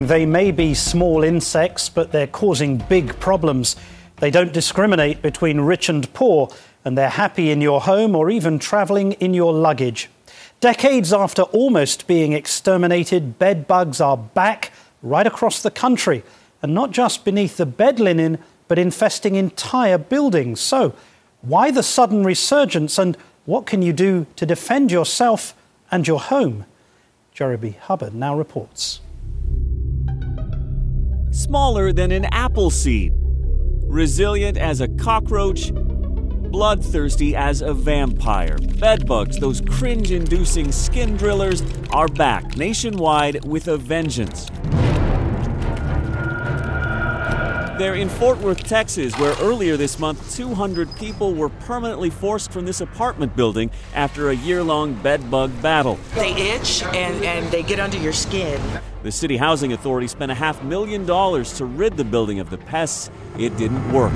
They may be small insects, but they're causing big problems. They don't discriminate between rich and poor, and they're happy in your home or even travelling in your luggage. Decades after almost being exterminated, bed bugs are back right across the country, and not just beneath the bed linen, but infesting entire buildings. So, why the sudden resurgence, and what can you do to defend yourself and your home? Jeremy Hubbard now reports. Smaller than an apple seed, resilient as a cockroach, bloodthirsty as a vampire. Bedbugs, those cringe-inducing skin drillers, are back nationwide with a vengeance. They're in Fort Worth, Texas, where earlier this month 200 people were permanently forced from this apartment building after a year-long bedbug battle. They itch and they get under your skin. The city housing authority spent $500,000 to rid the building of the pests. It didn't work.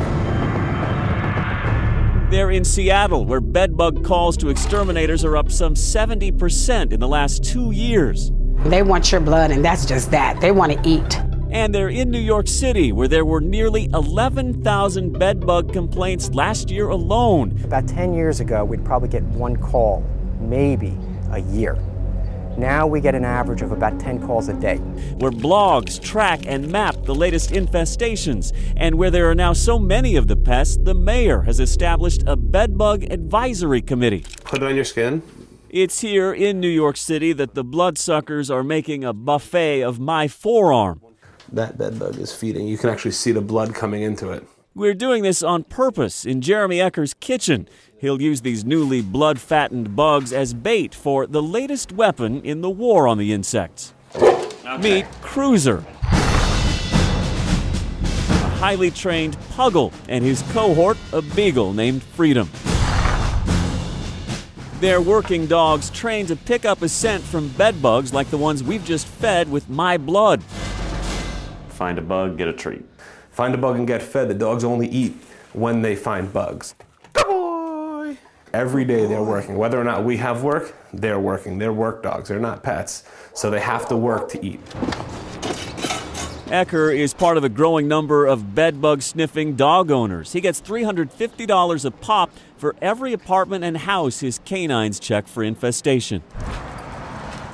They're in Seattle, where bedbug calls to exterminators are up some 70% in the last 2 years. They want your blood, and that's just that. They want to eat. And they're in New York City, where there were nearly 11,000 bedbug complaints last year alone. About 10 years ago, we'd probably get one call, maybe a year. Now we get an average of about 10 calls a day. Where blogs track and map the latest infestations, and where there are now so many of the pests, the mayor has established a bedbug advisory committee. Put it on your skin. It's here in New York City that the bloodsuckers are making a buffet of my forearm. That bedbug is feeding. You can actually see the blood coming into it. We're doing this on purpose in Jeremy Ecker's kitchen. He'll use these newly blood-fattened bugs as bait for the latest weapon in the war on the insects. Okay. Meet Cruiser, a highly trained puggle, and his cohort, a beagle named Freedom. They're working dogs trained to pick up a scent from bedbugs like the ones we've just fed with my blood. Find a bug, get a treat. Find a bug and get fed. The dogs only eat when they find bugs. Good boy! Every day they're working. Whether or not we have work, they're working. They're work dogs. They're not pets. So they have to work to eat. Ecker is part of a growing number of bedbug-sniffing dog owners. He gets $350 a pop for every apartment and house his canines check for infestation.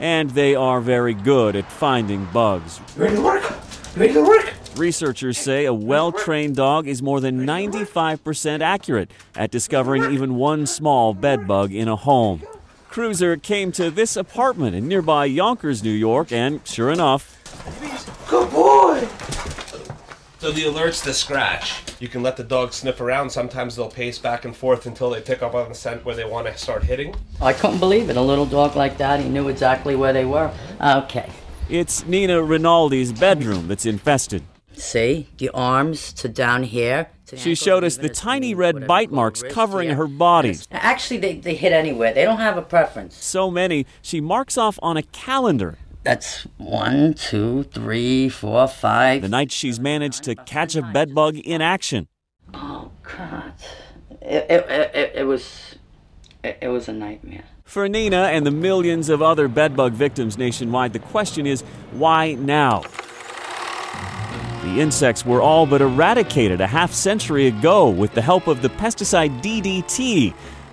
And they are very good at finding bugs. Ready to work? Ready to work? Researchers say a well-trained dog is more than 95% accurate at discovering even one small bedbug in a home. Cruiser came to this apartment in nearby Yonkers, New York, and sure enough... Good boy! So the alert's the scratch. You can let the dog sniff around. Sometimes they'll pace back and forth until they pick up on the scent where they want to start hitting. I couldn't believe it. A little dog like that, he knew exactly where they were. Okay. It's Nina Rinaldi's bedroom that's infested. See, the arms to down here. She showed us the tiny red bite marks covering her body. Actually, they hit anywhere. They don't have a preference. So many, she marks off on a calendar. That's 1, 2, 3, 4, 5. The night she's managed to catch a bedbug in action. Oh, God. It was a nightmare. For Nina and the millions of other bedbug victims nationwide, the question is, why now? The insects were all but eradicated a half-century ago with the help of the pesticide DDT.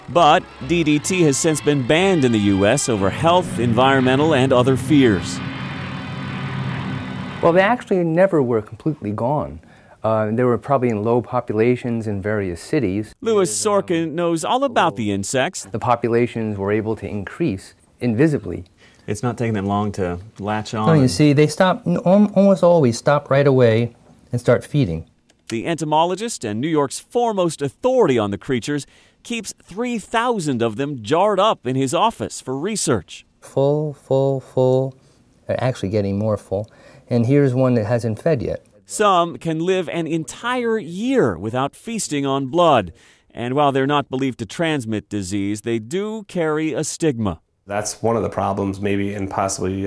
But DDT has since been banned in the U.S. over health, environmental, and other fears. Well, they actually never were completely gone. They were probably in low populations in various cities. Louis Sorkin knows all about the insects. The populations were able to increase invisibly. It's not taking them long to latch on. No, you see, they stop, almost always stop right away and start feeding. The entomologist and New York's foremost authority on the creatures keeps 3,000 of them jarred up in his office for research. Full. They're actually getting more full. And here's one that hasn't fed yet. Some can live an entire year without feasting on blood. And while they're not believed to transmit disease, they do carry a stigma. That's one of the problems maybe and possibly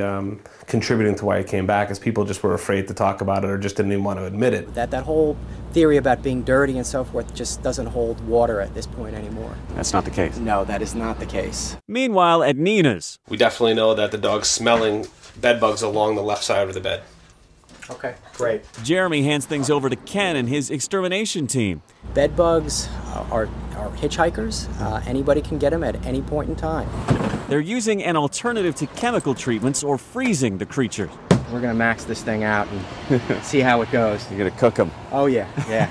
contributing to why it came back is people just were afraid to talk about it or just didn't even want to admit it. That whole theory about being dirty and so forth just doesn't hold water at this point anymore. That's not the case. No, that is not the case. Meanwhile, at Nina's, we definitely know that the dog's smelling bed bugs along the left side of the bed. Okay, great. Jeremy hands things over to Ken and his extermination team. Bed bugs are hitchhikers. Anybody can get them at any point in time. They're using an alternative to chemical treatments or freezing the creatures. We're going to max this thing out and see how it goes. You're going to cook them. Oh, yeah.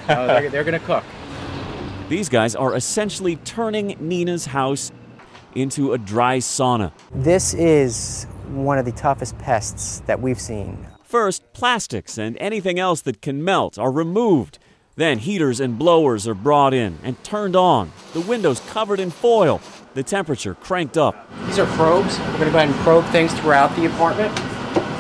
Oh, they're going to cook. These guys are essentially turning Nina's house into a dry sauna. This is one of the toughest pests that we've seen. First, plastics and anything else that can melt are removed. Then heaters and blowers are brought in and turned on. The windows covered in foil. The temperature cranked up. These are probes. We're going to go ahead and probe things throughout the apartment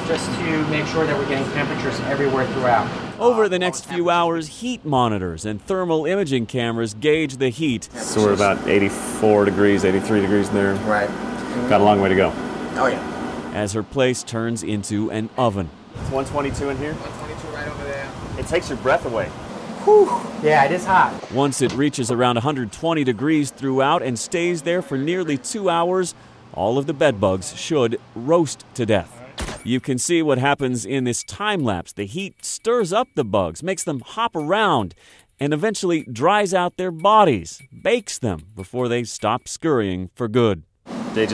just to make sure that we're getting temperatures everywhere throughout. Over the next few hours, heat monitors and thermal imaging cameras gauge the heat. So we're about 84 degrees, 83 degrees there. Right. Got a long way to go. Oh, yeah. As her place turns into an oven. It's 122 in here. 122 right over there. It takes your breath away. Whew. Yeah, it is hot. Once it reaches around 120 degrees throughout and stays there for nearly 2 hours, all of the bed bugs should roast to death. You can see what happens in this time lapse. The heat stirs up the bugs, makes them hop around, and eventually dries out their bodies, bakes them before they stop scurrying for good. They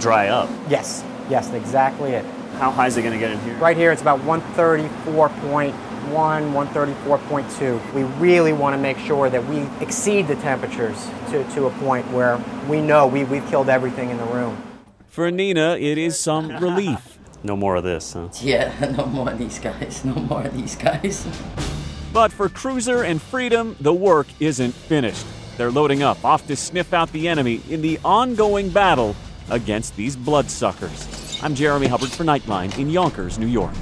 dry up. Yes, exactly it. How high is it going to get in here? Right here, it's about 134.1, 134.2. We really want to make sure that we exceed the temperatures to a point where we know we've killed everything in the room. For Nina, it is some relief. No more of this, huh? Yeah, no more of these guys. No more of these guys. But for Cruiser and Freedom, the work isn't finished. They're loading up, off to sniff out the enemy in the ongoing battle against these bloodsuckers. I'm Jeremy Hubbard for Nightline in Yonkers, New York.